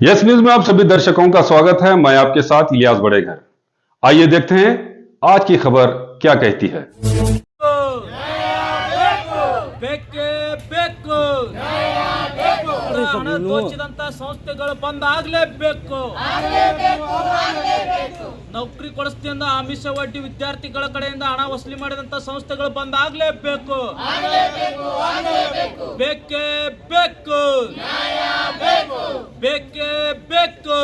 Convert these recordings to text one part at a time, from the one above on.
Yes news में आप सभी दर्शकों का स्वागत है। मैं आपके साथ इलियास बड़ेघर। आइए देखते हैं आज की खबर क्या कहती है। ಹಣ ದೋಚಿದಂತ ಸಂಸ್ಥೆಗಳು ಬಂದ್ ಆಗ್ಲೇಬೇಕು. ನೌಕರಿ ಕೊಡಿಸ್ತಿಂದ ಆಮಿಷ ಒಡ್ಡಿ ವಿದ್ಯಾರ್ಥಿಗಳ ಕಡೆಯಿಂದ ಹಣ ವಸೂಲಿ ಮಾಡಿದಂತ ಸಂಸ್ಥೆಗಳು ಬಂದ್ ಆಗ್ಲೇಬೇಕು. ಬೇಕೇ ಬೇಕು, ಬೇಕೇ ಬೇಕು.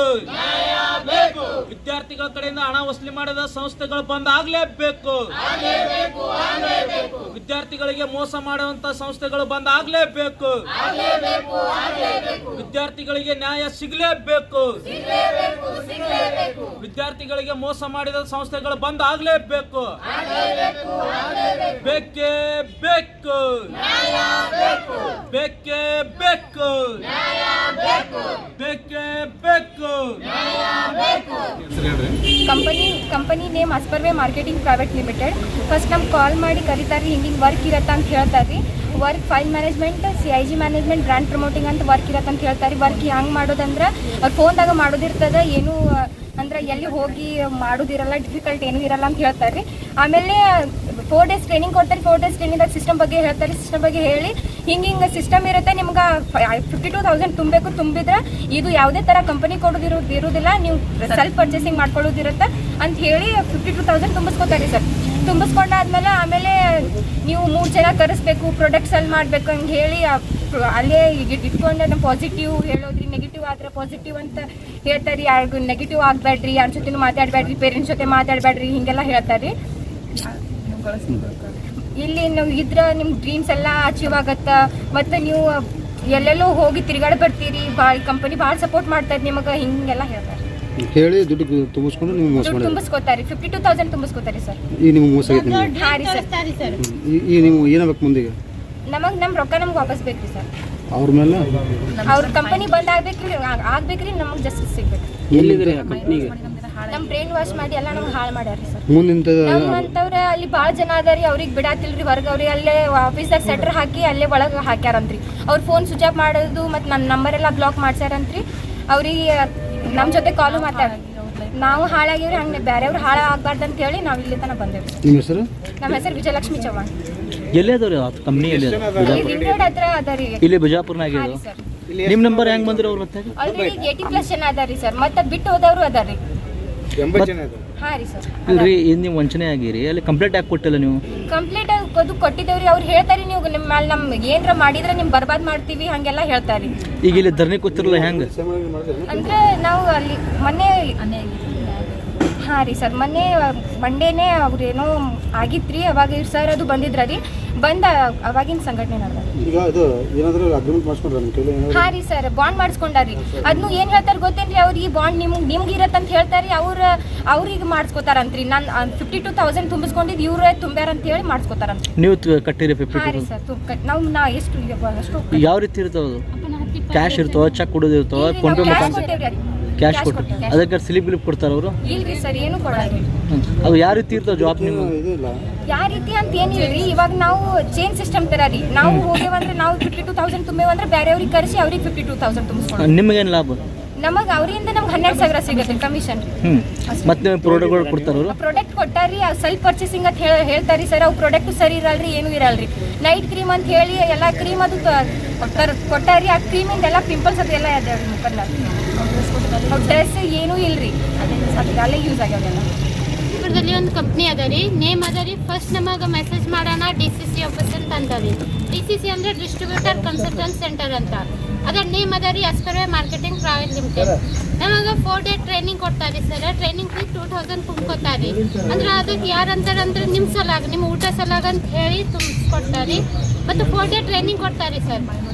ವಿದ್ಯಾರ್ಥಿಗಳ ಕಡೆಯಿಂದ ಹಣ ವಸೂಲಿ ಮಾಡಿದ ಸಂಸ್ಥೆಗಳು ಬಂದ್ ಆಗ್ಲೇಬೇಕು. ವಿದ್ಯಾರ್ಥಿಗಳಿಗೆ ಮೋಸ ಮಾಡುವಂತ ಸಂಸ್ಥೆಗಳು ಬಂದ್ ಆಗ್ಲೇಬೇಕು. ವಿದ್ಯಾರ್ಥಿಗಳಿಗೆ ನ್ಯಾಯ ಸಿಗಲೇಬೇಕು. ವಿದ್ಯಾರ್ಥಿಗಳಿಗೆ ಮೋಸ ಮಾಡಿದ ಸಂಸ್ಥೆಗಳು ಬಂದ್ ಆಗ್ಲೇಬೇಕು. ಬೇಕೇ ಬೇಕು, ಬೇಕೇ ಬೇಕು, ಬೇಕೇ ಬೇಕು. ಕಂಪನಿ ನೇಮ್ ಅಸ್ಪರ್ವೆ ಮಾರ್ಕೆಟಿಂಗ್ ಪ್ರೈವೇಟ್ ಲಿಮಿಟೆಡ್. ಫಸ್ಟ್ ನಮ್ಗೆ ಕಾಲ್ ಮಾಡಿ ಕರೀತಾರೆ, ಹಿಂಗಿಂಗ್ ವರ್ಕ್ ಇರತ್ತ ಅಂತ ಹೇಳ್ತಾರೆ. Work file management, CIG management, brand promoting ಅಂತ ವರ್ಕ್ ಇರತ್ತೆ ಅಂತ ಹೇಳ್ತಾರೆ. ವರ್ಕ್ ಹೆಂಗೆ ಮಾಡೋದಂದ್ರೆ ಅವ್ರು ಫೋನ್ದಾಗ ಮಾಡೋದಿರ್ತದೆ, ಏನು ಅಂದ್ರೆ ಎಲ್ಲಿ ಹೋಗಿ ಮಾಡೋದಿರಲ್ಲ, ಡಿಫಿಕಲ್ಟ್ ಏನೂ ಇರಲ್ಲ ಅಂತ ಹೇಳ್ತಾರೆ. ಆಮೇಲೆ 4 days ಟ್ರೈನಿಂಗ್ ಕೊಡ್ತಾರೆ. 4 days ಟ್ರೈನಿಂಗ್ದಾಗ ಸಿಸ್ಟಮ್ ಬಗ್ಗೆ ಹೇಳ್ತಾರೆ. ಸಿಸ್ಟಮ್ ಬಗ್ಗೆ ಹೇಳಿ ಹಿಂಗೆ ಸಿಸ್ಟಮ್ ಇರುತ್ತೆ, ನಿಮ್ಗೆ 52,000 ತುಂಬಬೇಕು. ತುಂಬಿದ್ರೆ ಇದು ಯಾವುದೇ ಥರ ಕಂಪನಿ ಇರೋದಿಲ್ಲ, ನೀವು ಸೆಲ್ಫ್ ಪರ್ಚೇಸಿಂಗ್ ಮಾಡ್ಕೊಳ್ಳೋದಿರುತ್ತೆ ಅಂತ ಹೇಳಿ 52,000 ತುಂಬಿಸ್ಕೊತಾರೆ ಸರ್. ತುಂಬಿಸ್ಕೊಂಡಾದ್ಮೇಲೆ ಆಮೇಲೆ ನೀವು 3 ಜನ ಕರೆಸ್ಬೇಕು, ಪ್ರಾಡಕ್ಟ್ ಸೆಲ್ ಮಾಡಬೇಕು ಹಂಗೆ ಹೇಳಿ ಅಲ್ಲೇ ಇಟ್ಕೊಂಡು ನಮ್ಮ ಪಾಸಿಟಿವ್ ಹೇಳೋದ್ರಿ, ನೆಗೆಟಿವ್ ಆದರೆ ಪಾಸಿಟಿವ್ ಅಂತ ಹೇಳ್ತಾರೆ. ಯಾರಿಗೂ ನೆಗೆಟಿವ್ ಆಗಬೇಡ್ರಿ, ಯಾರ ಜೊತೆನೂ ಮಾತಾಡಬೇಡ್ರಿ, ಪೇರೆಂಟ್ಸ್ ಜೊತೆ ಮಾತಾಡಬೇಡ್ರಿ, ಹಿಂಗೆಲ್ಲ ಹೇಳ್ತಾರೆ. ಇಲ್ಲಿ ನಾವು ಇದ್ರೆ ನಿಮ್ಮ ಡ್ರೀಮ್ಸ್ ಎಲ್ಲ ಅಚೀವ್ ಆಗತ್ತೆ. ಮತ್ತು ನೀವು ಎಲ್ಲೆಲ್ಲೋ ಹೋಗಿ ತಿರುಗಾಡಿ ಬರ್ತೀರಿ. ಕಂಪನಿ ಭಾಳ ಸಪೋರ್ಟ್ ಮಾಡ್ತಾರೆ ನಿಮಗೆ, ಹಿಂಗೆಲ್ಲ ಹೇಳ್ತಾರೆ. ಹೇಳಿ ದುಡ್ಡು ತುಂಬಿಸ್ಕೊಂಡು ನೀವು ಮೋಸ ಮಾಡಿ ತುಂಬಿಸ್ಕೋತಾರೆ. 52,000 ತುಂಬಿಸ್ಕೋತಾರೆ ಸರ್. ಈಗ ನೀವು ಮೋಸ ಆಗೈತೆ ನಿಮಗೆ. ಹಾಂ ರೀ ಸರ್. ಈಗ ನೀವು ಏನಾಗಬೇಕು ಮುಂದಿಗೆ? ನಮ್ಮ ರೊಕ್ಕ ನಮ್ಗೆ ವಾಪಸ್ ಬೇಕು ರೀ ಸರ್. ಅವ್ರ ಮೇಲೆ ಅವ್ರ ಕಂಪನಿ ಬಂದ್ ಆಗ್ಬೇಕ್ರಿ, ನಮಗೆ ಜಸ್ಟಿಸ್ ಸಿಗ್ಬೇಕು. ಎಲ್ಲಿದ್ರೆ ಕಂಪ್ನಿಗೆ ನಮ್ಮ ಬ್ರೈನ್ ವಾಶ್ ಮಾಡಿ ಎಲ್ಲ ನಮ್ಗೆ ಹಾಳು ಮಾಡ್ಯಾರ ಸರ್. ಮುಂದಿಂತ ನಮ್ಮಂತವ್ರ ಅಲ್ಲಿ ಭಾಳ ಜನ ಅದಾರಿ, ಅವ್ರಿಗೆ ಬಿಡಾತಿಲ್ರಿ ಹೊರಗೆ. ಅವ್ರಿಗೆ ಅಲ್ಲೇ ಆಫೀಸ್ದಾಗ ಸೆಟ್ರ್ ಹಾಕಿ ಅಲ್ಲೇ ಒಳಗೆ ಹಾಕ್ಯಾರಂತ್ರಿ. ಅವ್ರ ಫೋನ್ ಸ್ವಿಚ್ ಆಫ್ ಮಾಡೋದು ಮತ್ತು ನನ್ನ ನಂಬರ್ ಎಲ್ಲ ಬ್ಲಾಕ್ ಮಾಡ್ಸ್ಯಾರಂತ್ರಿ. ಅವ್ರಿಗೆ ನಮ್ಮ ಜೊತೆ ಕಾಲು ಮಾತಾಡ ನಾವು ಹಾಳಾಗಿವ್ರಿ, ಹಂಗೆ ಬೇರೆಯವ್ರು ಹಾಳು ಆಗ್ಬಾರ್ದು ಅಂತ ಹೇಳಿ ನಾವು ಇಲ್ಲಿ ತನಕ ಬಂದೇವ್ರಿ. ನಿಮ್ಮ ಹೆಸರು? ನಮ್ಮ ಹೆಸರು ವಿಜಯಲಕ್ಷ್ಮಿ ಚವ್ಹಾಣ್. ಎಲ್ಲಿ ಅದಾವ್ರಿ ಕಂಪ್ನಿ? ಎಲ್ಲಿ ರೋಡ್ ಹತ್ರ ಅದಾರಿ, ಇಲ್ಲಿ ಬಿಜಾಪುರ್ನಾಗ. ಸರ್ ನಿಮ್ಮ ನಂಬರ್ ಹೆಂಗ್ ಬಂದ್ರಿ ಅವ್ರ? ಮತ್ತೆ ಆಲ್ರೆಡಿ 80+ ಜನ ಅದಾರಿ ಸರ್. ಮತ್ತೆ ಬಿಟ್ಟು ಹೋದವರು ಅದಾರಿ. 80 ಜನ ಇದ್ದಾರೆ. ಹಾಂ ರೀ ಸರ್. ಇಲ್ರಿ, ಇದು ನೀವು ವಂಚನೆ ಆಗಿರಿ, ಅಲ್ಲಿ ಕಂಪ್ಲೇಂಟ್ ಯಾಕೆ ಕೊಟ್ಟಿಲ್ಲ ನೀವು? ಕಂಪ್ಲೇಂಟ್ ಅದು ಕೊಟ್ಟಿದ್ದೇವ್ರಿ. ಅವ್ರು ಹೇಳ್ತಾರೆ ನೀವು ನಿಮ್ಮ ಮೇಲೆ ನಮ್ಗೆ ಏನಾರ ಮಾಡಿದ್ರೆ ನಿಮ್ ಬರ್ಬಾದ್ ಮಾಡ್ತೀವಿ ಹಂಗೆಲ್ಲ ಹೇಳ್ತಾರೆ. ಈಗ ಇಲ್ಲಿ ಧರಣಿ ಕೂತಿರಲ್ಲ ಹೆಂಗೆ? ಅಂದ್ರೆ ನಾವು ಅಲ್ಲಿ ಮೊನ್ನೆ ಹಾಂ ರೀ ಸರ್, ಮೊನ್ನೆ ಮಂಡೇನೆ ಅವ್ರೇನೋ ಆಗಿತ್ರಿ. ಅವಾಗ ಸರ್ ಅದು ಬಂದಿದ್ರ ರೀ, ಬಂದ ಅವಾಗಿನ ಸಂಘಟನೆ ನಡೆದ. ಈಗ ಅದು ಏನಾದರೂ ಅಗ್ರಿಮೆಂಟ್ ಮಾಡಿಸ್ಕೊಂಡ್ರೆ ನಿಮ್ಮ ಕೈಲಿ ಏನಾದರೂ? ಹಾಂ ರೀ ಸರ್, ಬಾಂಡ್ ಮಾಡಿಸ್ಕೊಂಡಾರಿ. ಅದನ್ನು ಏನು ಹೇಳ್ತಾರೆ ಗೊತ್ತೇನ್ರಿ, ಅವ್ರು ಈ ಬಾಂಡ್ ನಿಮ್ಗೆ ಇರತ್ತಂತ ಹೇಳ್ತಾರೆ. ಅವ್ರಿಗೆ ಮಾಡಿಸ್ಕೋತಾರಂತ್ರಿ. ನಾನು 52,000 ತುಂಬಿಸ್ಕೊಂಡಿದ್ದು ಇವ್ರೇ ತುಂಬ್ಯಾರ ಅಂತ ಹೇಳಿ ಮಾಡಿಸ್ಕೋತಾರಂತ್ರಿ. ನೀವು ಕಟ್ಟಿರಿ 50? ಹಾಂ ರೀ ಸರ್. ನಾ ಎಷ್ಟು ಯಾವ ರೀತಿ ಇರ್ತಾವ? ಕ್ಯಾಶ್ ಇರ್ತಾವ, ಚೆಕ್ ಕೊಡೋದಿರ್ತಾವ, ಫೋನ್ ಪೇ ಮುಖಾಂತರ ಕ್ಯಾಶ್ ಕೊಟ್ಟು ಅದಕ್ಕೆ ಸ್ಲಿಪ್ ಗಿಲಿಪ್ ಕೊಡ್ತಾರೆ ಅವರು? ಇಲ್ರಿ ಸರ್, ಏನು ಕೊಡಲ್ಲ. ಅದು ಯಾವ ರೀತಿ ಇರ್ತಾವ ಜಾಬ್? ನೀವು ಯಾವ ರೀತಿ ಅಂತ ಏನಿಲ್ರಿ, ಇವಾಗ ನಾವು ಚೇಂಜ್ ಸಿಸ್ಟಮ್ ತರ ರೀ. ನಾವು ಹೋಗೇವಂದ್ರೆ ನಾವು 52,000 ತುಂಬೇವಂದ್ರೆ ಬೇರೆಯವ್ರಿಗೆ ಕರೆಸಿ ಅವ್ರಿಗೆ 52,000 ತುಂಬಿಸ್ಕೊಂಡು ನಿಮಗೇನು ಲಾಭ? ನಮಗೆ ಅವರಿಂದ ನಮ್ಗೆ 12,000 ಸಿಗುತ್ತೆ ಕಮಿಷನ್ ರೀ. ಮತ್ತೆ ಪ್ರಾಡಕ್ಟ್ಗಳು ಕೊಡ್ತಾರೆ ಅವರು? ಪ್ರಾಡಕ್ಟ್ ಕೊಟ್ಟಾರಿ, ಸೆಲ್ಫ್ ಪರ್ಚೇಸಿಂಗ್ ಅಂತ ಹೇಳ್ತಾರೆ ಸರ್. ಅವು ಪ್ರಾಡಕ್ಟ್ ಸರಿ ಇರಲ್ರಿ, ಏನೂ ಇರಲ್ರಿ. ನೈಟ್ ಕ್ರೀಮ್ ಅಂತ ಹೇಳಿ ಎಲ್ಲ ಕ್ರೀಮ್ ಅದು ಕೊಟ್ಟಾರಿ. ಆ ಕ್ರೀಮಿಂದ ಎಲ್ಲ ಪಿಂಪಲ್ಸ್ ಅದು ಎಲ್ಲ ಅದಾವ್ರಿ ಮುಖದ. ಡ್ರೆಸ್ ಏನೂ ಇಲ್ರಿ, ಅಲ್ಲೇ ಯೂಸ್ ಆಗ್ಯಾವೆಲ್ಲ. ಇದ್ರಲ್ಲಿ ಒಂದು ಕಂಪ್ನಿ ಅದ ರೀ, ನೇಮ್ ಅದ ರೀ. ಫಸ್ಟ್ ನಮಗೆ ಮೆಸೇಜ್ ಮಾಡೋಣ DCC ಆಫೀಸ್ ಅಂತ ಅಂದರಿ. DCC ಅಂದರೆ ಡಿಸ್ಟ್ರಿಬ್ಯೂಟರ್ ಕನ್ಸಲ್ಟೆಂಟ್ ಸೆಂಟರ್ ಅಂತ. ಅದರ ನೇಮ್ ಅದ ರೀ ಅಸ್ಪರ್ವೆ ಮಾರ್ಕೆಟಿಂಗ್ ಪ್ರೈವೇಟ್ ಲಿಮಿಟೆಡ್. ನಮಗೆ 4 day ಟ್ರೈನಿಂಗ್ ಕೊಡ್ತಾರೆ ಸರ್. Training fees 2,000 ತುಂಬ್ಕೊತಾರೆ. ಅಂದ್ರೆ ಅದಕ್ಕೆ ಯಾರು ಅಂತಾರೆ ಅಂದ್ರೆ ನಿಮ್ಮ ಸಲಾಗ, ನಿಮ್ಮ ಊಟ ಸಲಾಗ ಅಂತ ಹೇಳಿ ತುಂಬಿಸ್ಕೊಡ್ತಾರೆ. ಮತ್ತು 4 day ಟ್ರೈನಿಂಗ್ ಕೊಡ್ತಾರೆ ಸರ್.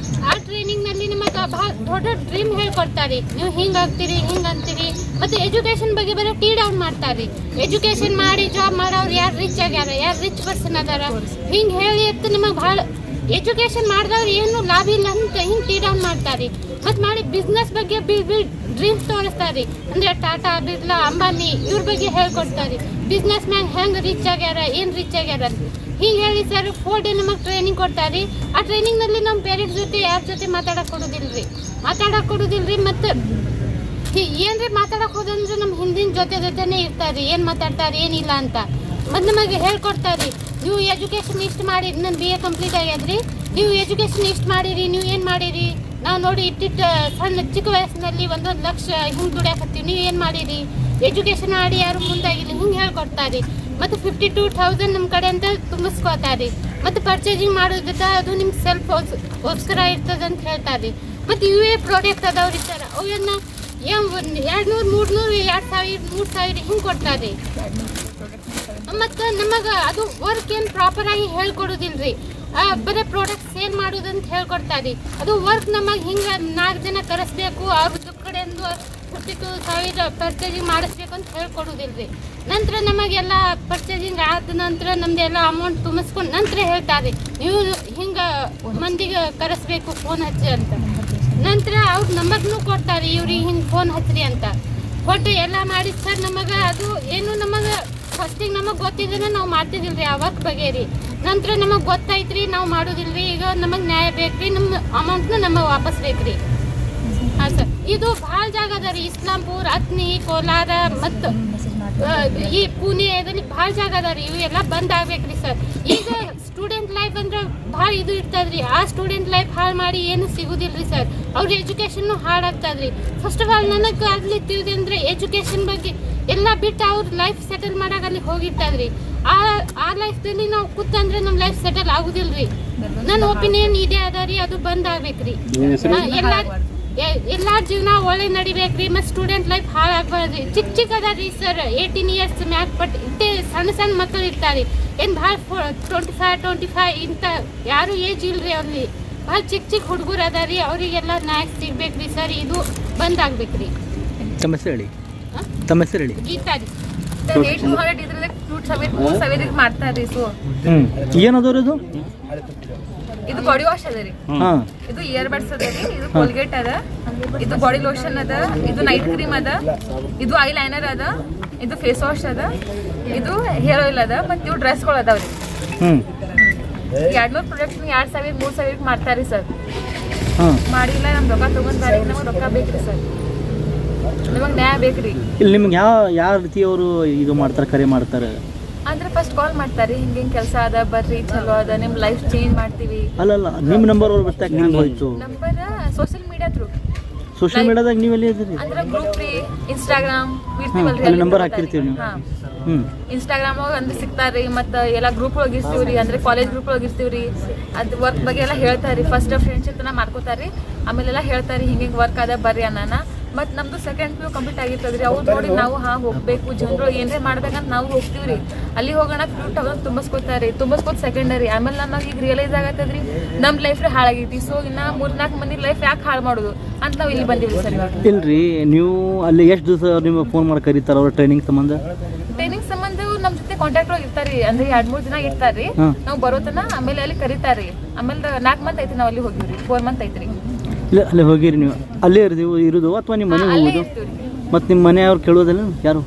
ಆ ಟ್ರೈನಿಂಗ್ನಲ್ಲಿ ನಿಮಗೆ ಭಾಳ ದೊಡ್ಡ ಡ್ರೀಮ್ ಹೇಳ್ಕೊಡ್ತಾರೆ. ನೀವು ಹಿಂಗೆ ಆಗ್ತೀರಿ, ಹಿಂಗೆ ಅಂತೀರಿ. ಮತ್ತು ಎಜುಕೇಷನ್ ಬಗ್ಗೆ ಬರೀ ಟೀ ಡೌನ್ ಮಾಡ್ತಾರೆ. ಎಜುಕೇಷನ್ ಮಾಡಿ ಜಾಬ್ ಮಾಡೋರು ಯಾರು ರಿಚ್ ಆಗ್ಯಾರ, ಯಾರು ರಿಚ್ ಪರ್ಸನ್ ಅದಾರ, ಹಿಂಗೆ ಹೇಳಿ ಇತ್ತು ನಿಮಗೆ ಭಾಳ ಎಜುಕೇಷನ್ ಮಾಡಿದವ್ರು ಏನು ಲಾಭ ಇಲ್ಲ ಅಂತ ಹಿಂಗೆ ಟೀ ಡೌನ್ ಮಾಡ್ತಾರೆ. ಮತ್ತು ಮಾಡಿ ಬಿಸ್ನೆಸ್ ಬಗ್ಗೆ ಡ್ರೀಮ್ಸ್ ತೋರಿಸ್ತಾರೆ. ಅಂದರೆ ಟಾಟಾ, ಬಿರ್ಲಾ, ಅಂಬಾನಿ ಇವ್ರ ಬಗ್ಗೆ ಹೇಳ್ಕೊಡ್ತಾರೆ. ಬಿಸ್ನೆಸ್ ಮ್ಯಾನ್ ಹೆಂಗೆ ರಿಚ್ ಆಗ್ಯಾರ, ಏನು ರಿಚ್ ಆಗ್ಯಾರ ಅಂತ ಹಿಂಗೆ ಹೇಳಿ ಸರ್. 4 day ನಮಗೆ ಟ್ರೈನಿಂಗ್ ಕೊಡ್ತಾರೆ. ಆ ಟ್ರೈನಿಂಗ್ನಲ್ಲಿ ನಮ್ಮ ಪೇರೆಂಟ್ಸ್ ಜೊತೆ ಯಾರ ಜೊತೆ ಮಾತಾಡೋಕೆ ಕೊಡೋದಿಲ್ಲ ರೀ. ಮತ್ತು ಏನ್ರಿ ಮಾತಾಡಕ್ ಹೋದಂದ್ರೆ ನಮ್ಮ ಹಿಂದಿನ ಜೊತೆನೇ ಇರ್ತಾರೆ, ಏನು ಮಾತಾಡ್ತಾರೆ ಏನಿಲ್ಲ ಅಂತ. ಮತ್ತು ನಮಗೆ ಹೇಳ್ಕೊಡ್ತಾರೆ, ನೀವು ಎಜುಕೇಷನ್ ಇಷ್ಟು ಮಾಡಿ, ನನ್ನ BA ಕಂಪ್ಲೀಟ್ ಆಗ್ಯದ್ರಿ, ನೀವು ಎಜುಕೇಷನ್ ಇಷ್ಟು ಮಾಡಿರಿ, ನೀವು ಏನು ಮಾಡಿರಿ, ನಾವು ನೋಡಿ ಇಟ್ಟಿಟ್ಟು ಸಣ್ಣ ಚಿಕ್ಕ ವಯಸ್ಸಿನಲ್ಲಿ 1 ಲಕ್ಷ ಹಿಂಗೆ ದುಡಿಯಾಕತ್ತೀವಿ, ನೀವು ಏನು ಮಾಡಿರಿ, ಎಜುಕೇಷನ್ ಮಾಡಿ ಯಾರು ಮುಂದಾಗಿಲ್ಲ, ಹಿಂಗೆ ಹೇಳ್ಕೊಡ್ತಾರೆ. ಮತ್ತು 52,000 ನಮ್ಮ ಕಡೆ ಅಂತ ತುಂಬಿಸ್ಕೋತಾರೆ. ಮತ್ತು ಪರ್ಚೇಸಿಂಗ್ ಮಾಡೋದ್ರಿಂದ ಅದು ನಿಮ್ಗೆ ಸೆಲ್ಫ್ಗೋಸ್ಕರ ಇರ್ತದೆ ಅಂತ ಹೇಳ್ತಾರೆ. ಮತ್ತು UA ಪ್ರಾಡಕ್ಟ್ ಅದಾವ್ರಿ ಸರ್, ಅವನ್ನ 200, 300, 2,000, 3,000 ಹಿಂಗೆ ಕೊಡ್ತಾರೆ. ಮತ್ತು ನಮಗೆ ಅದು ವರ್ಕ್ ಏನು ಪ್ರಾಪರಾಗಿ ಹೇಳ್ಕೊಡೋದಿಲ್ಲ ರೀ, ಬರೀ ಪ್ರಾಡಕ್ಟ್ ಸೇಲ್ ಮಾಡೋದಂತ ಹೇಳ್ಕೊಡ್ತಾರೆ. ಅದು ವರ್ಕ್ ನಮಗೆ ಹಿಂಗೆ 4 ಜನ ಕರೆಸ್ಬೇಕು, ಅವ್ರದ್ದು ಕಡೆಯಿಂದ 52,000 ಪರ್ಚೇಸಿಂಗ್ ಮಾಡಿಸ್ಬೇಕು ಅಂತ ಹೇಳ್ಕೊಡೋದಿಲ್ಲ ರೀ. ನಂತರ ನಮಗೆಲ್ಲ ಪರ್ಚೇಸಿಂಗ್ ಆದ ನಂತರ ನಮ್ಮದೆಲ್ಲ ಅಮೌಂಟ್ ತುಂಬಿಸ್ಕೊಂಡು ನಂತರ ಹೇಳ್ತಾರೆ, ನೀವು ಹಿಂಗೆ ಮಂದಿಗೆ ಕರೆಸ್ಬೇಕು ಫೋನ್ ಹಚ್ಚಿ ಅಂತ. ನಂತರ ಅವ್ರ ನಂಬರ್ನೂ ಕೊಡ್ತಾರೆ, ಇವ್ರಿಗೆ ಹಿಂಗೆ ಫೋನ್ ಹಚ್ಚಿರಿ ಅಂತ ಕೊಟ್ಟು ಎಲ್ಲ ಮಾಡಿ ಸರ್. ನಮಗೆ ಅದು ಏನು ನಮಗೆ ಫಸ್ಟಿಗೆ ನಮಗೆ ಗೊತ್ತಿದ್ರೆ ನಾವು ಮಾಡ್ತಿದ್ದಿಲ್ಲ ರೀ ಆ ವರ್ಕ್ ಬಗ್ಗೆ ರೀ. ನಂತರ ನಮಗೆ ಗೊತ್ತಾಯ್ತು ರೀ, ನಾವು ಮಾಡೋದಿಲ್ಲ ರೀ. ಈಗ ನಮಗೆ ನ್ಯಾಯ ಬೇಕು ರೀ, ನಮ್ಮ ಅಮೌಂಟ್ನ ನಮಗೆ ವಾಪಸ್ ಬೇಕು ರೀ. ಹಾಂ ಸರ್, ಇದು ಭಾಳ ಜಾಗ ಅದ ರೀ, ಇಸ್ಲಾಂಪುರ್, ಅತ್ನಿ, ಕೋಲಾರ ಮತ್ತು ಈ ಪುಣೆ ಇದರಲ್ಲಿ ಭಾಳ ಜಾಗ ಅದ ರೀ. ಇವು ಎಲ್ಲ ಬಂದ್ ಆಗ್ಬೇಕು ರೀ ಸರ್. ಈಗ ಸ್ಟೂಡೆಂಟ್ ಲೈಫ್ ಅಂದ್ರೆ ಭಾಳ ಇದು ಇರ್ತದೆ ರೀ, ಆ ಸ್ಟೂಡೆಂಟ್ ಲೈಫ್ ಹಾಳು ಮಾಡಿ ಏನು ಸಿಗೋದಿಲ್ಲ ರೀ ಸರ್. ಅವ್ರ ಎಜುಕೇಷನ್ನು ಹಾಳಾಗ್ತದೆ ರೀ. ಫಸ್ಟ್ ಆಫ್ ಆಲ್ ನನಗೆ ಅಲ್ಲಿ ತಿಳಿದೆ ಅಂದರೆ ಎಜುಕೇಷನ್ ಬಗ್ಗೆ ಎಲ್ಲ ಬಿಟ್ಟು ಅವ್ರ ಲೈಫ್ ಸೆಟಲ್ ಮಾಡಾಕ ಅಲ್ಲಿ ಹೋಗಿರ್ತದೆ ರೀ. ಆ ಲೈಫ್ದಲ್ಲಿ ನಾವು ಕೂತಂದ್ರೆ ನಮ್ಮ ಲೈಫ್ ಸೆಟಲ್ ಆಗೋದಿಲ್ಲ ರೀ. ನನ್ನ ಒಪಿನಿಯನ್ ಇದೇ ಅದ ರೀ, ಅದು ಬಂದ್ ಆಗ್ಬೇಕು ರೀ. ಎಲ್ಲ ಜೀವನ ಒಳ್ಳೆ ನಡಿಬೇಕ್ರಿ. ಮತ್ತು ಸ್ಟೂಡೆಂಟ್ ಲೈಫ್ ಹಾಳಾಗಬಾರ್ದು. ಚಿಕ್ಕ ಅದ ರೀ ಸರ್, 18 ಇಯರ್ಸ್ ಮ್ಯಾಕ್. ಬಟ್ ಇಷ್ಟೇ ಸಣ್ಣ ಮಕ್ಕಳು ಇರ್ತಾರೆ, ಏನು ಭಾಳ 25 ಇಂಥ ಯಾರು ಏಜ್ ಇಲ್ರಿ ಅವ್ರಲ್ಲಿ. ಭಾಳ ಚಿಕ್ಕ ಹುಡುಗರು ಅದ ರೀ, ಅವರಿಗೆಲ್ಲ ನ್ಯಾಯ ಸಿಗ್ಬೇಕ್ರಿ ಸರ್. ಇದು ಬಂದ್ ಆಗ್ಬೇಕ್ರಿ. ತಮ್ಮ ಹೆಸರು ಹೇಳಿ. ತಮ್ಮ ಹೆಸರು ಹೇಳಿ. ಗೀತಾ ರೀ. 200 ಇದ್ರಲ್ಲಿ 2,000 ಮಾಡ್ತಾರೆ ರೀ. ಸೊ ಏನದವ್ರಿ ಇದು? ಇದು ಬಾಡಿ ವಾಶ್ ಅದ ರೀ, ಹಾಂ, ಇದು ಇಯರ್ ಬಡ್ಸ್ ಅದ ರೀ, ಇದು ಕೋಲ್ಗೇಟ್ ಅದ, ಇದು ಬಾಡಿ ಲೋಷನ್ ಅದ, ಇದು ನೈಟ್ ಕ್ರೀಮ್ ಅದ, ಇದು ಐ ಲೈನರ್ ಅದ, ಇದು ಫೇಸ್ ವಾಶ್ ಅದ, ಇದು ಹೇರ್ ಆಯಿಲ್ ಅದ, ಮತ್ತು ಇವು ಡ್ರೆಸ್ಗಳು ಅದಾವ್ರಿ. 200 ಪ್ರಾಡಕ್ಟ್ಸ್ 2,000, 3,000 ಮಾಡ್ತಾರೆ ಸರ್. ಮಾಡಿಲ್ಲ, ನಮ್ಗೆ ರೊಕ್ಕ ತೊಗೊಂತಾರೆ, ನಮಗೆ ರೊಕ್ಕ ಬೇಕ್ರಿ ಸರ್, ನಮಗೆ ನ್ಯಾಯ ಬೇಕ್ರಿ. ಇಲ್ಲಿ ನಿಮ್ಗೆ ಯಾವ ರೀತಿ ಅವರು ಇದು ಮಾಡ್ತಾರೆ, ಕರೆ ಮಾಡ್ತಾರೆ ಅಂದ್ರೆ ಫಸ್ಟ್ ಕಾಲ್ ಮಾಡ್ತಾರೆ, ಹಿಂಗೆ ಕೆಲಸ ಅದ ಬರ್ರಿ, ಚಲೋ ಅದ, ನಿಮ್ಮ ಲೈಫ್ ಚೇಂಜ್ ಮಾಡ್ತೀವಿ. ಅಲ್ಲ ನಿಮ್ಮ ನಂಬರ್ ಅವ್ರು ಬರ್ತಾ ಹೆಂಗೆ ಹೋಯ್ತು? Number social media through. Social ಮೀಡಿಯಾದಾಗ ನೀವೆಲ್ಲಿ ಇದ್ದೀರಿ? ಅಂದ್ರೆ ಗ್ರೂಪ್ ರೀ, ಇನ್ಸ್ಟಾಗ್ರಾಮ್ ಇರ್ತೀವಲ್ರಿ, ಅಲ್ಲಿ ನಂಬರ್ ಹಾಕಿರ್ತೀವಿ ನೀವು? ಇನ್ಸ್ಟಾಗ್ರಾಮ್ ಒಳಗೆ ಅಂದ್ರೆ ಸಿಗ್ತಾರ್ರಿ. ಮತ್ತು ಎಲ್ಲ ಗ್ರೂಪ್ ಒಳಗೆ ಇರ್ತೀವ್ರಿ, ಅಂದ್ರೆ ಕಾಲೇಜ್ ಗ್ರೂಪ್ ಒಳಗೆ ಇರ್ತೀವ್ರಿ. ಅದು ವರ್ಕ್ ಬಗ್ಗೆ ಎಲ್ಲ ಹೇಳ್ತಾರೆ. ಫಸ್ಟ್ ಫ್ರೆಂಡ್ಶಿಪ್ ತನ ಮಾಡ್ಕೋತಾರ್ರಿ, ಆಮೇಲೆಲ್ಲ ಹೇಳ್ತಾರೆ ಹಿಂಗೆ ವರ್ಕ್ ಅದ ಬರ್ರಿ ಅನ್ನೋಣ. ಮತ್ತು ನಮ್ಮದು ಸೆಕೆಂಡ್ PU ಕಂಪ್ಲೀಟ್ ಆಗಿರ್ತದೆ ರೀ. ಅವ್ರು ನೋಡಿ ನಾವು ಹೋಗಬೇಕು, ಜನರು ಏನೇ ಮಾಡ್ಬೇಕಂತ ನಾವು ಹೋಗ್ತೀವಿ ರೀ. ಅಲ್ಲಿ ಹೋಗೋಣ 2,000 ತುಂಬಿಸ್ಕೊತಾರೆ, ತುಂಬಿಸ್ಕೊತ ಸೆಕೆಂಡರಿ. ಆಮೇಲೆ ನಮಗೆ ಈಗ ರಿಯಲೈಸ್ ಆಗತ್ತದ ರೀ, ನಮ್ಮ ಲೈಫ್ ಹಾಳಾಗೈತಿ. ಸೊ ಇನ್ನು 3-4 ಮಂದಿ ಲೈಫ್ ಯಾಕೆ ಹಾಳು ಮಾಡೋದು ಅಂತ ನಾವು ಇಲ್ಲಿ ಬಂದಿವಿ ಸರ್. ಇಲ್ರಿ, ನೀವು ಅಲ್ಲಿ ಎಷ್ಟು ದಿವಸ ನಿಮಗೆ ಫೋನ್ ಮಾಡಿ ಕರೀತಾರೆ ಅವ್ರ ಟ್ರೈನಿಂಗ್ ಸಂಬಂಧ? ಟ್ರೈನಿಂಗ್ ಸಂಬಂಧ ನಮ್ಮ ಜೊತೆ ಕಾಂಟ್ಯಾಕ್ಟ್ ಒಳಗೆ ಇರ್ತಾರೆ, ಅಂದ್ರೆ 2-3 ದಿನ ಇರ್ತಾರ್ರಿ. ನಾವು ಬರೋತನ ಆಮೇಲೆ ಅಲ್ಲಿ ಕರೀತಾರ್ರಿ. ಆಮೇಲೆ 4 ಮಂತ್ ಐತಿ ನಾವು ಅಲ್ಲಿ ಹೋಗಿವ್ರಿ, 4 ಮಂತ್ ಐತ್ರಿ. ಇಲ್ಲ, ಅಲ್ಲಿ ಹೋಗಿರಿ ನೀವು? ಅಲ್ಲೇ ಇರೋದು ಅಥವಾ ನಿಮ್ಮ ಮನೆಗೆ ಹೋಗೋದು? ಮತ್ತು ನಿಮ್ಮ ಮನೆಯವ್ರು ಕೇಳೋದಿಲ್ಲ ಯಾರು?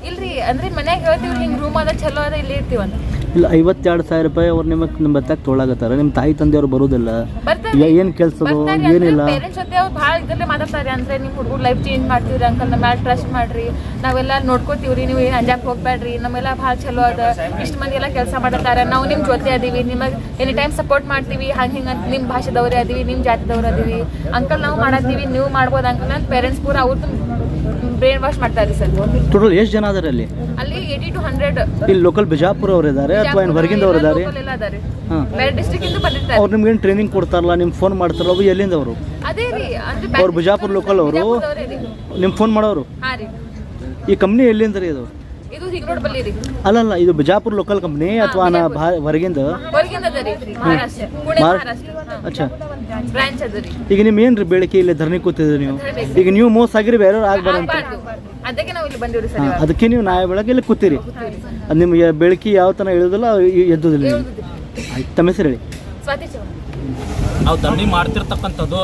ಇಲ್ರಿ, ಅಂದ್ರೆ ಮನ್ಯಾಗ ಹೇಳ್ತೀವ್ರಿ ಹಿಂಗೆ ರೂಮ್ ಅದ ಚಲೋ ಅದ ಇಲ್ಲಿ ಇರ್ತೀವಂತ. ಇಲ್ಲ, 52,000 ರೂಪಾಯಿ ಅವ್ರು ನಿಮಗೆ ಬತ್ತಾಗ ತೊಗೊಳಗತ್ತಾರ. ನಿಮ್ಮ ತಾಯಿ ತಂದೆಯವ್ರು ಬರೋದಿಲ್ಲ, ಏನು ಕೆಲಸದು ಏನಿಲ್ಲ. ಪೇರೆಂಟ್ಸ್ ಜೊತೆ ಅವ್ರು ಭಾಳ ಇದರಲ್ಲಿ ಮಾತಾಡ್ತಾರೆ, ಅಂದ್ರೆ ನಿಮ್ಮ ಹುಡುಗರು ಲೈಫ್ ಚೇಂಜ್ ಮಾಡ್ತೀವ್ರಿ ಅಂಕಲ್, ನಮ್ಮ ಮ್ಯಾಲೆ ಟ್ರಸ್ಟ್ ಮಾಡ್ರಿ, ನಾವೆಲ್ಲ ನೋಡ್ಕೋತೀವ್ರಿ, ನೀವು ಏನು ಅಂಜಾಕ್ ಹೋಗ್ಬೇಡ್ರಿ, ನಮ್ಮೆಲ್ಲ ಭಾಳ ಚಲೋ ಅದ, ಇಷ್ಟು ಮಂದಿ ಎಲ್ಲ ಕೆಲಸ ಮಾಡತ್ತಾರೆ, ನಾವು ನಿಮ್ಮ ಜೊತೆ ಅದೀವಿ, ನಿಮಗೆ ಎನಿ ಟೈಮ್ ಸಪೋರ್ಟ್ ಮಾಡ್ತೀವಿ, ಹಿಂಗೆ ಅಂತ ನಿಮ್ಮ ಭಾಷೆದವ್ರೇ ಅದೀವಿ, ನಿಮ್ಮ ಜಾತಿದವ್ರು ಅದೀವಿ ಅಂಕಲ್, ನಾವು ಮಾಡತ್ತೀವಿ, ನೀವು ಮಾಡ್ಬೋದು ಅಂಕಲ್ ಅಂತ ಪೇರೆಂಟ್ಸ್ ಪೂರ ಅವ್ರದ್ದು ಬ್ರೈನ್ ವಾಶ್ ಮಾಡ್ತಾರೆ ಸರ್. ಟೋಟಲ್ ಎಷ್ಟು ಜನ ಅದಾರೆ ಅಲ್ಲಿ? 80 to 100. ಇಲ್ಲಿ ಲೋಕಲ್ ಬಿಜಾಪುರ ಅವ್ರು ಇದ್ದಾರೆ ಅಥವಾ ಏನು ಹೊರಗಿಂದವ್ರು ಇದ್ದಾರೆ? ಹಾಂ, ಬೇರೆ ಡಿಸ್ಟ್ರಿಕ್ಟ್ ಇಂದ ಬಂದಿರ್ತಾರೆ. ಅವ್ರು ನಿಮ್ಗೆ ಏನು ಟ್ರೈನಿಂಗ್ ಕೊಡ್ತಾರಲ್ಲ, ನಿಮ್ಗೆ ಫೋನ್ ಮಾಡ್ತಾರಲ್ಲ, ಅವು ಎಲ್ಲಿಂದ ಅವರು? ಅದೇ ರೀ, ಅಂದ್ರೆ ಅವ್ರು ಬಿಜಾಪುರ ಲೋಕಲ್ ಅವರು ನಿಮ್ಗೆ ಫೋನ್ ಮಾಡೋರು? ಹಾಂ ರೀ. ಈ ಕಂಪ್ನಿ ಎಲ್ಲಿಂದ ರೀ ಇದು? ಇದು ಹಿಂಗ್ ರೋಡ್ ಬಲ್ಲಿ ರೀ. ಅಲ್ಲಲ್ಲ, ಇದು ಬಿಜಾಪುರ ಲೋಕಲ್ ಕಂಪ್ನಿ ಅಥವಾ ಹೊರಗಿಂದ? ಹೊರಗಿಂದ ಅದ ರೀ, ಮಹಾರಾಷ್ಟ್ರ, ಪುಣೆ ಮಹಾರಾಷ್ಟ್ರ. ಅಚ್ಚಾ, ಬ್ರಾಂಚ್ ಅದ ರೀ. ಈಗ ನಿಮ್ಮ ಏನ್ರಿ ಬೇಡಿಕೆ ಇಲ್ಲಿ ಧರಣಿ ಕೂತಿದ್ರಿ ನೀವು? ಈಗ ನೀವು ಮೋಸ ಆಗಿರಿ, ಬೇರೆ ಆಗ್ಬಾರಂತ, ಅದಕ್ಕೆ ನಾವು ಇಲ್ಲಿ ಬಂದಿವ್ರಿ ಸರ್. ಅದಕ್ಕೆ ನೀವು ನಾಳೆ ಬೆಳಗ್ಗೆ ಇಲ್ಲಿ ಕೂತೀರಿ. ಅದು ನಿಮಗೆ ಬೆಳಕಿ ಯಾವ ತನ ಇಳಿಯೋದಿಲ್ಲ, ಎದ್ದುದಿಲ್ಲ. ಆಯ್ತು, ತಮ್ಮ ಹೆಸರು ಹೇಳಿ. ಸ್ವಾತಿ ಚೌಹಾಣ್. ನಾವು ಧರಣಿ ಮಾಡ್ತಿರ್ತಕ್ಕಂಥದ್ದು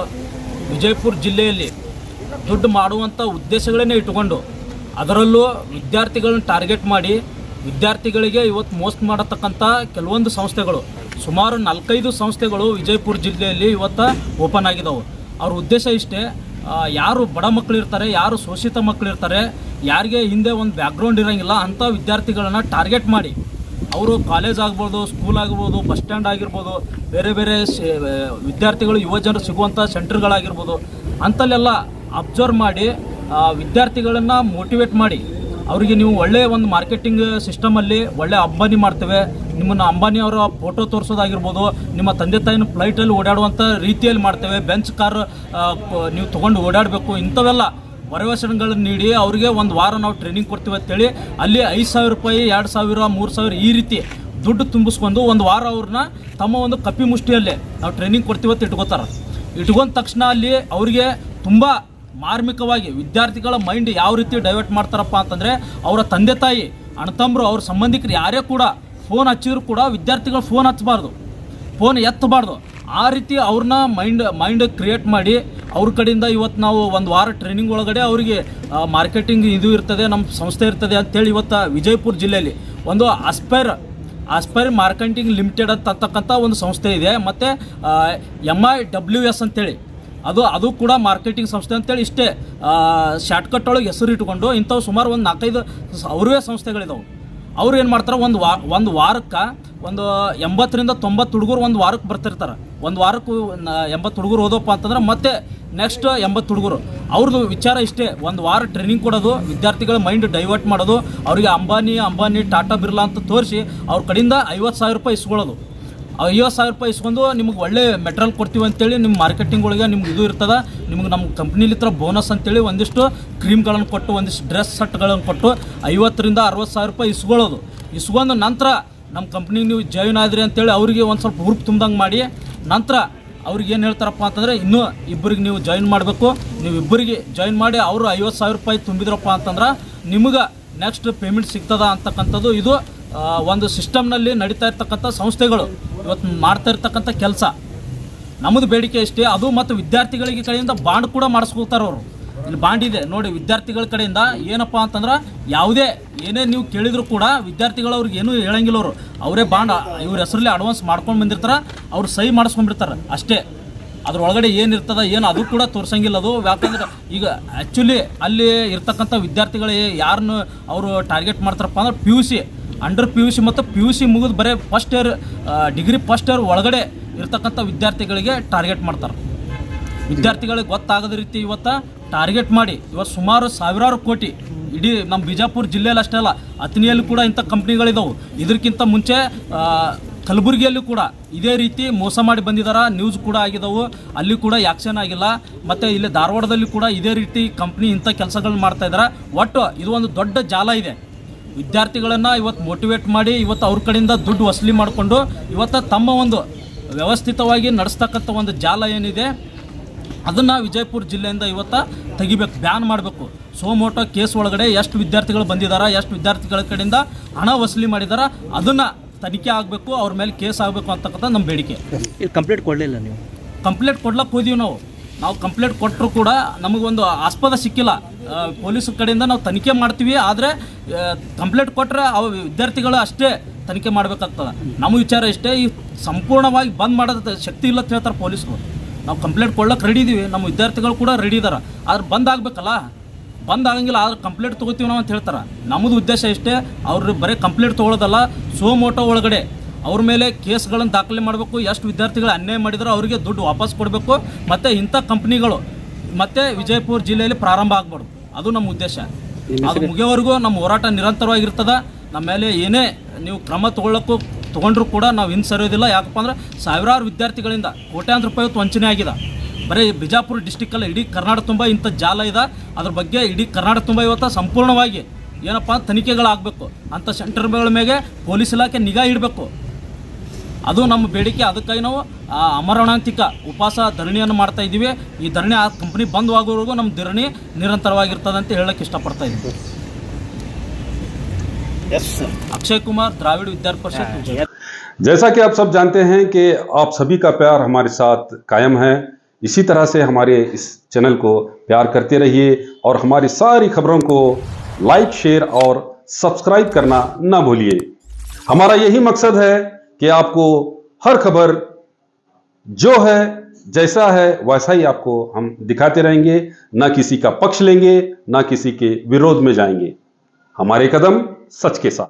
ವಿಜಯಪುರ ಜಿಲ್ಲೆಯಲ್ಲಿ ದುಡ್ಡು ಮಾಡುವಂಥ ಉದ್ದೇಶಗಳನ್ನೇ ಇಟ್ಟುಕೊಂಡು, ಅದರಲ್ಲೂ ವಿದ್ಯಾರ್ಥಿಗಳನ್ನ ಟಾರ್ಗೆಟ್ ಮಾಡಿ ವಿದ್ಯಾರ್ಥಿಗಳಿಗೆ ಇವತ್ತು ಮೋಸ ಮಾಡತಕ್ಕಂಥ ಕೆಲವೊಂದು ಸಂಸ್ಥೆಗಳು, ಸುಮಾರು 4-5 ಸಂಸ್ಥೆಗಳು ವಿಜಯಪುರ ಜಿಲ್ಲೆಯಲ್ಲಿ ಇವತ್ತು ಓಪನ್ ಆಗಿದ್ದಾವೆ. ಅವ್ರ ಉದ್ದೇಶ ಇಷ್ಟೇ, ಯಾರು ಬಡ ಮಕ್ಕಳು ಇರ್ತಾರೆ, ಯಾರು ಶೋಷಿತ ಮಕ್ಕಳು ಇರ್ತಾರೆ, ಯಾರಿಗೆ ಹಿಂದೆ ಒಂದು ಬ್ಯಾಕ್ಗ್ರೌಂಡ್ ಇರೋಂಗಿಲ್ಲ ಅಂಥ ವಿದ್ಯಾರ್ಥಿಗಳನ್ನ ಟಾರ್ಗೆಟ್ ಮಾಡಿ ಅವರು ಕಾಲೇಜ್ ಆಗ್ಬೋದು, ಸ್ಕೂಲ್ ಆಗ್ಬೋದು, ಬಸ್ ಸ್ಟ್ಯಾಂಡ್ ಆಗಿರ್ಬೋದು, ಬೇರೆ ಬೇರೆ ವಿದ್ಯಾರ್ಥಿಗಳು ಯುವಜನರು ಸಿಗುವಂಥ ಸೆಂಟರ್ಗಳಾಗಿರ್ಬೋದು ಅಂಥಲ್ಲೆಲ್ಲ ಅಬ್ಸರ್ವ್ ಮಾಡಿ ವಿದ್ಯಾರ್ಥಿಗಳನ್ನು ಮೋಟಿವೇಟ್ ಮಾಡಿ ಅವರಿಗೆ ನೀವು ಒಳ್ಳೆಯ ಒಂದು ಮಾರ್ಕೆಟಿಂಗ್ ಸಿಸ್ಟಮಲ್ಲಿ ಒಳ್ಳೆ ಅಂಬಾನಿ ಮಾಡ್ತೇವೆ, ನಿಮ್ಮನ್ನು ಅಂಬಾನಿ ಅವರ ಫೋಟೋ ತೋರಿಸೋದಾಗಿರ್ಬೋದು, ನಿಮ್ಮ ತಂದೆ ತಾಯಿನ ಫ್ಲೈಟಲ್ಲಿ ಓಡಾಡುವಂಥ ರೀತಿಯಲ್ಲಿ ಮಾಡ್ತೇವೆ, ಬೆಂಚ್ ಕಾರ್ ನೀವು ತೊಗೊಂಡು ಓಡಾಡಬೇಕು, ಇಂಥವೆಲ್ಲ ಭರವಸೆಗಳನ್ನು ನೀಡಿ ಅವರಿಗೆ ಒಂದು ವಾರ ನಾವು ಟ್ರೈನಿಂಗ್ ಕೊಡ್ತೀವಿ ಅಂತೇಳಿ ಅಲ್ಲಿ 5,000 ರೂಪಾಯಿ, 2,000, 3,000 ಈ ರೀತಿ ದುಡ್ಡು ತುಂಬಿಸ್ಕೊಂಡು ಒಂದು ವಾರ ಅವ್ರನ್ನ ತಮ್ಮ ಒಂದು ಕಪ್ಪಿ ಮುಷ್ಟಿಯಲ್ಲೇ ನಾವು ಟ್ರೈನಿಂಗ್ ಕೊಡ್ತೀವಿ ಅಂತ ಇಟ್ಕೊಂಡ ತಕ್ಷಣ ಅಲ್ಲಿ ಅವರಿಗೆ ತುಂಬ ಮಾರ್ಮಿಕವಾಗಿ ವಿದ್ಯಾರ್ಥಿಗಳ ಮೈಂಡ್ ಯಾವ ರೀತಿ ಡೈವರ್ಟ್ ಮಾಡ್ತಾರಪ್ಪ ಅಂತಂದರೆ ಅವರ ತಂದೆ ತಾಯಿ, ಅಣ್ಣತಮ್ಮರು, ಅವ್ರ ಸಂಬಂಧಿಕರು ಯಾರೇ ಕೂಡ ಫೋನ್ ಹಚ್ಚಿದ್ರು ಕೂಡ ವಿದ್ಯಾರ್ಥಿಗಳು ಫೋನ್ ಹಚ್ಚಬಾರ್ದು, ಫೋನ್ ಎತ್ತಬಾರ್ದು. ಆ ರೀತಿ ಅವ್ರನ್ನ ಮೈಂಡ್ ಕ್ರಿಯೇಟ್ ಮಾಡಿ ಅವ್ರ ಕಡೆಯಿಂದ ಇವತ್ತು ನಾವು ಒಂದು ವಾರ ಟ್ರೈನಿಂಗ್ ಒಳಗಡೆ ಅವರಿಗೆ ಮಾರ್ಕೆಟಿಂಗ್ ಇದು ಇರ್ತದೆ, ನಮ್ಮ ಸಂಸ್ಥೆ ಇರ್ತದೆ ಅಂತೇಳಿ ಇವತ್ತು ವಿಜಯಪುರ ಜಿಲ್ಲೆಯಲ್ಲಿ ಒಂದು ಆಸ್ಪೈರ್ ಮಾರ್ಕೆಟಿಂಗ್ ಲಿಮಿಟೆಡ್ ಅಂತಕ್ಕಂಥ ಒಂದು ಸಂಸ್ಥೆ ಇದೆ. ಮತ್ತು MIWS ಅಂತೇಳಿ ಅದು ಕೂಡ ಮಾರ್ಕೆಟಿಂಗ್ ಸಂಸ್ಥೆ ಅಂತೇಳಿ ಇಷ್ಟೇ ಶಾರ್ಟ್ಕಟ್ ಒಳಗೆ ಹೆಸರು ಇಟ್ಕೊಂಡು ಇಂಥವು ಸುಮಾರು ಒಂದು 4-5 ಅವರೇ ಸಂಸ್ಥೆಗಳಿದಾವೆ. ಅವ್ರು ಏನು ಮಾಡ್ತಾರೆ, ಒಂದು ವಾರಕ್ಕೆ ಒಂದು 80ರಿಂದ 90 ಹುಡುಗರು ಒಂದು ವಾರಕ್ಕೆ ಬರ್ತಿರ್ತಾರೆ. ಒಂದು ವಾರಕ್ಕೂ 80 ಹುಡುಗರು ಹೋದಪ್ಪ ಅಂತಂದ್ರೆ ಮತ್ತೆ ನೆಕ್ಸ್ಟ್ 80 ಹುಡುಗರು. ಅವ್ರದ್ದು ವಿಚಾರ ಇಷ್ಟೇ, ಒಂದು ವಾರ ಟ್ರೈನಿಂಗ್ ಕೊಡೋದು, ವಿದ್ಯಾರ್ಥಿಗಳ ಮೈಂಡ್ ಡೈವರ್ಟ್ ಮಾಡೋದು, ಅವರಿಗೆ ಅಂಬಾನಿ ಟಾಟಾ ಬಿರ್ಲಾ ಅಂತ ತೋರಿಸಿ ಅವ್ರ ಕಡೆಯಿಂದ 50,000 ರೂಪಾಯಿ ಇಸ್ಕೊಳ್ಳೋದು. 50,000 ರೂಪಾಯಿ ಇಸ್ಕೊಂಡು ನಿಮ್ಗೆ ಒಳ್ಳೆ ಮೆಟೀರಿಯಲ್ ಕೊಡ್ತೀವಿ ಅಂತೇಳಿ ನಿಮ್ಮ ಮಾರ್ಕೆಟಿಂಗ್ ಒಳಗೆ ನಿಮ್ಗೆ ಇದು ಇರ್ತದೆ, ನಿಮ್ಗೆ ನಮ್ಮ ಕಂಪ್ನಿಲಿತ್ರ ಬೋನಸ್ ಅಂತೇಳಿ ಒಂದಿಷ್ಟು ಕ್ರೀಮ್ಗಳನ್ನು ಕೊಟ್ಟು, ಒಂದಿಷ್ಟು ಡ್ರೆಸ್ ಸೆಟ್ಗಳನ್ನು ಕೊಟ್ಟು 50,000ರಿಂದ 60,000 ರೂಪಾಯಿ ಇಸ್ಕೊಂಡು ನಂತರ ನಮ್ಮ ಕಂಪ್ನಿಗೆ ನೀವು ಜಾಯಿನ್ ಆದ್ರಿ ಅಂತೇಳಿ ಅವರಿಗೆ ಒಂದು ಸ್ವಲ್ಪ ಹುರುಪು ತುಂಬ್ದಂಗೆ ಮಾಡಿ ನಂತರ ಅವ್ರಿಗೆ ಏನು ಹೇಳ್ತಾರಪ್ಪ ಅಂತಂದರೆ ಇನ್ನೂ ಇಬ್ಬರಿಗೆ ನೀವು ಜಾಯಿನ್ ಮಾಡಬೇಕು, ನೀವು ಇಬ್ಬರಿಗೆ ಜಾಯಿನ್ ಮಾಡಿ ಅವರು 50,000 ರೂಪಾಯಿ ತುಂಬಿದ್ರಪ್ಪ ಅಂತಂದ್ರೆ ನಿಮಗೆ ನೆಕ್ಸ್ಟ್ ಪೇಮೆಂಟ್ ಸಿಗ್ತದ ಅಂತಕ್ಕಂಥದ್ದು ಇದು ಒಂದು ಸಿಸ್ಟಮ್ನಲ್ಲಿ ನಡೀತಾ ಇರ್ತಕ್ಕಂಥ ಸಂಸ್ಥೆಗಳು ಇವತ್ತು ಮಾಡ್ತಾ ಇರ್ತಕ್ಕಂಥ ಕೆಲಸ. ನಮ್ಮದು ಬೇಡಿಕೆ ಇಷ್ಟೇ. ಅದು ಮತ್ತು ವಿದ್ಯಾರ್ಥಿಗಳಿಗೆ ಕಡೆಯಿಂದ ಬಾಂಡ್ ಕೂಡ ಮಾಡಿಸ್ಕೊಳ್ತಾರೆ ಅವರು. ಇಲ್ಲಿ ಬಾಂಡ್ ಇದೆ ನೋಡಿ, ವಿದ್ಯಾರ್ಥಿಗಳ ಕಡೆಯಿಂದ ಏನಪ್ಪ ಅಂತಂದ್ರೆ ಏನೇ ನೀವು ಕೇಳಿದ್ರು ಕೂಡ ವಿದ್ಯಾರ್ಥಿಗಳು ಅವ್ರಿಗೆ ಏನೂ ಹೇಳಂಗಿಲ್ಲ, ಅವರೇ ಬಾಂಡ್ ಇವ್ರ ಹೆಸರಲ್ಲಿ ಅಡ್ವಾನ್ಸ್ ಮಾಡ್ಕೊಂಡು ಬಂದಿರ್ತಾರೆ, ಅವ್ರು ಸಹಿ ಮಾಡಿಸ್ಕೊಂಡ್ಬಿಡ್ತಾರೆ ಅಷ್ಟೇ. ಅದ್ರೊಳಗಡೆ ಏನಿರ್ತದ ಅದು ಕೂಡ ತೋರಿಸಂಗಿಲ್ಲ. ಅದು ಯಾಕಂದ್ರೆ ಈಗ ಆ್ಯಕ್ಚುಲಿ ಅಲ್ಲಿ ಇರ್ತಕ್ಕಂಥ ವಿದ್ಯಾರ್ಥಿಗಳು ಯಾರನ್ನು ಅವರು ಟಾರ್ಗೆಟ್ ಮಾಡ್ತಾರಪ್ಪ ಅಂದ್ರೆ PUC, ಅಂಡರ್ PUC ಮತ್ತು PUC ಮುಗಿದು ಬರೀ ಡಿಗ್ರಿ ಫಸ್ಟ್ ಇಯರ್ ಒಳಗಡೆ ಇರ್ತಕ್ಕಂಥ ವಿದ್ಯಾರ್ಥಿಗಳಿಗೆ ಟಾರ್ಗೆಟ್ ಮಾಡ್ತಾರೆ. ವಿದ್ಯಾರ್ಥಿಗಳಿಗೆ ಗೊತ್ತಾಗದ ರೀತಿ ಇವತ್ತು ಟಾರ್ಗೆಟ್ ಮಾಡಿ ಇವತ್ತು ಸುಮಾರು ಸಾವಿರಾರು ಕೋಟಿ ಇಡೀ ನಮ್ಮ ಬಿಜಾಪುರ ಜಿಲ್ಲೆಯಲ್ಲಿ ಅಷ್ಟೇ ಅಲ್ಲ, ಅತನಿಯಲ್ಲಿ ಕೂಡ ಇಂಥ ಕಂಪ್ನಿಗಳಿದಾವೆ. ಇದಕ್ಕಿಂತ ಮುಂಚೆ ಕಲಬುರಗಿಯಲ್ಲೂ ಕೂಡ ಇದೇ ರೀತಿ ಮೋಸ ಮಾಡಿ ಬಂದಿದ್ದಾರೆ, ನ್ಯೂಸ್ ಕೂಡ ಆಗಿದ್ದವು, ಅಲ್ಲಿ ಕೂಡ ಆ್ಯಕ್ಷನ್ ಆಗಿಲ್ಲ. ಮತ್ತು ಇಲ್ಲಿ ಧಾರವಾಡದಲ್ಲಿ ಕೂಡ ಇದೇ ರೀತಿ ಕಂಪ್ನಿ ಇಂಥ ಕೆಲಸಗಳನ್ನ ಮಾಡ್ತಾಯಿದ್ದಾರೆ. ಒಟ್ಟು ಇದು ಒಂದು ದೊಡ್ಡ ಜಾಲ ಇದೆ. ವಿದ್ಯಾರ್ಥಿಗಳನ್ನು ಇವತ್ತು ಮೋಟಿವೇಟ್ ಮಾಡಿ ಇವತ್ತು ಅವ್ರ ಕಡೆಯಿಂದ ದುಡ್ಡು ವಸೂಲಿ ಮಾಡಿಕೊಂಡು ಇವತ್ತು ತಮ್ಮ ಒಂದು ವ್ಯವಸ್ಥಿತವಾಗಿ ನಡೆಸ್ತಕ್ಕಂಥ ಒಂದು ಜಾಲ ಏನಿದೆ ಅದನ್ನು ವಿಜಯಪುರ ಜಿಲ್ಲೆಯಿಂದ ಇವತ್ತು ತೆಗಿಬೇಕು, ಬ್ಯಾನ್ ಮಾಡಬೇಕು. ಸೋಮೋಟೋ ಕೇಸ್ ಒಳಗಡೆ ಎಷ್ಟು ವಿದ್ಯಾರ್ಥಿಗಳು ಬಂದಿದ್ದಾರೆ, ಎಷ್ಟು ವಿದ್ಯಾರ್ಥಿಗಳ ಕಡೆಯಿಂದ ಹಣ ವಸೂಲಿ ಮಾಡಿದ್ದಾರೆ, ಅದನ್ನು ತನಿಖೆ ಆಗಬೇಕು, ಅವ್ರ ಮೇಲೆ ಕೇಸ್ ಆಗಬೇಕು ಅಂತಕ್ಕಂಥ ನಮ್ಮ ಬೇಡಿಕೆ. ಇದು ಕಂಪ್ಲೇಂಟ್ ಕೊಡಲಿಲ್ಲ ನೀವು? ಕಂಪ್ಲೇಂಟ್ ಕೊಡ್ಲಕ್ಕೆ ಹೋದೀವಿ ನಾವು ಕಂಪ್ಲೇಂಟ್ ಕೊಟ್ಟರು ಕೂಡ ನಮಗೊಂದು ಆಸ್ಪದ ಸಿಕ್ಕಿಲ್ಲ. ಪೊಲೀಸ್ ಕಡೆಯಿಂದ ನಾವು ತನಿಖೆ ಮಾಡ್ತೀವಿ, ಆದರೆ ಕಂಪ್ಲೇಂಟ್ ಕೊಟ್ಟರೆ ಅವು ವಿದ್ಯಾರ್ಥಿಗಳು ಅಷ್ಟೇ ತನಿಖೆ ಮಾಡಬೇಕಾಗ್ತದೆ. ನಮ್ಮ ವಿಚಾರ ಇಷ್ಟೇ, ಈ ಸಂಪೂರ್ಣವಾಗಿ ಬಂದ್ ಮಾಡೋದು ಶಕ್ತಿ ಇಲ್ಲ ಅಂತ ಹೇಳ್ತಾರೆ ಪೊಲೀಸರು. ನಾವು ಕಂಪ್ಲೇಂಟ್ ಕೊಡ್ಲಕ್ಕೆ ರೆಡಿ ಇದ್ದೀವಿ, ನಮ್ಮ ವಿದ್ಯಾರ್ಥಿಗಳು ಕೂಡ ರೆಡಿ ಇದ್ದಾರೆ, ಆದ್ರೆ ಬಂದ್ ಆಗಬೇಕಲ್ಲ, ಬಂದ್ ಆಗಂಗಿಲ್ಲ, ಆದ್ರೆ ಕಂಪ್ಲೇಂಟ್ ತೊಗೋತೀವಿ ನಾವು ಅಂತ ಹೇಳ್ತಾರೆ. ನಮ್ಮದು ಉದ್ದೇಶ ಇಷ್ಟೇ, ಅವ್ರು ಬರೀ ಕಂಪ್ಲೇಂಟ್ ತೊಗೊಳ್ಳೋದಲ್ಲ, ಸೋಮೋಟೋ ಒಳಗಡೆ ಅವ್ರ ಮೇಲೆ ಕೇಸ್ಗಳನ್ನು ದಾಖಲೆ ಮಾಡಬೇಕು, ಎಷ್ಟು ವಿದ್ಯಾರ್ಥಿಗಳು ಅನ್ಯಾಯ ಮಾಡಿದ್ರು ಅವರಿಗೆ ದುಡ್ಡು ವಾಪಸ್ ಕೊಡಬೇಕು, ಮತ್ತು ಇಂಥ ಕಂಪ್ನಿಗಳು ಮತ್ತೆ ವಿಜಯಪುರ ಜಿಲ್ಲೆಯಲ್ಲಿ ಪ್ರಾರಂಭ ಆಗ್ಬಾರ್ದು, ಅದು ನಮ್ಮ ಉದ್ದೇಶ. ಅದು ಮುಗಿಯೋವರೆಗೂ ನಮ್ಮ ಹೋರಾಟ ನಿರಂತರವಾಗಿರ್ತದೆ. ನಮ್ಮ ಮೇಲೆ ಏನೇ ನೀವು ಕ್ರಮ ತೊಗೊಂಡ್ರೂ ಕೂಡ ನಾವು ಹಿಂದೆ ಸರಿಯೋದಿಲ್ಲ. ಯಾಕಪ್ಪ ಅಂದ್ರೆ ಸಾವಿರಾರು ವಿದ್ಯಾರ್ಥಿಗಳಿಂದ ಕೋಟ್ಯಾಂತರ ರೂಪಾಯಿ ವಂಚನೆ ಆಗಿದೆ. ಬರೀ ಬಿಜಾಪುರ ಡಿಸ್ಟಿಕ್ಕಲ್ಲ, ಇಡೀ ಕರ್ನಾಟಕ ತುಂಬ ಇಂಥ ಜಾಲ ಇದೆ. ಅದ್ರ ಬಗ್ಗೆ ಇಡೀ ಕರ್ನಾಟಕ ತುಂಬ ಇವತ್ತು ಸಂಪೂರ್ಣವಾಗಿ ಏನಪ್ಪ ತನಿಖೆಗಳಾಗಬೇಕು, ಅಂಥ ಸೆಂಟರ್ಗಳ ಮೇಲೆ ಪೊಲೀಸ್ ಇಲಾಖೆ ನಿಗಾ ಇಡಬೇಕು, ಅದು ನಮ್ಮ ಬೇಡಿಕೆ. ಅದಕ್ಕಾಗಿ ನಾವು ಅಮರಣಾಂತಿಕ ಉಪವಾಸ ಧರಣಿಯನ್ನು ಮಾಡ್ತಾ ಇದ್ದೀವಿ. ಈ ಧರಣಿ ಆ ಕಂಪ್ನಿ ಬಂದ್ ಆಗೋವರೆಗೂ ನಮ್ಮ ಧರಣಿ ನಿರಂತರವಾಗಿರ್ತದೆ ಅಂತ ಹೇಳಕ್ಕೆ ಇಷ್ಟಪಡ್ತಾ ಇದ್ದೀವಿ. अक्षय कुमार, द्राविड़ विद्यार्थी परिषद। जैसा कि आप सब जानते हैं कि आप सभी का प्यार हमारे साथ कायम है, इसी तरह से हमारे इस चैनल को प्यार करते रहिए और हमारी सारी खबरों को लाइक, शेयर और सब्सक्राइब करना ना भूलिए। हमारा यही मकसद है कि आपको हर खबर जो है जैसा है वैसा ही आपको हम दिखाते रहेंगे, ना किसी का पक्ष लेंगे, ना किसी के विरोध में जाएंगे। हमारे कदम सच के साथ।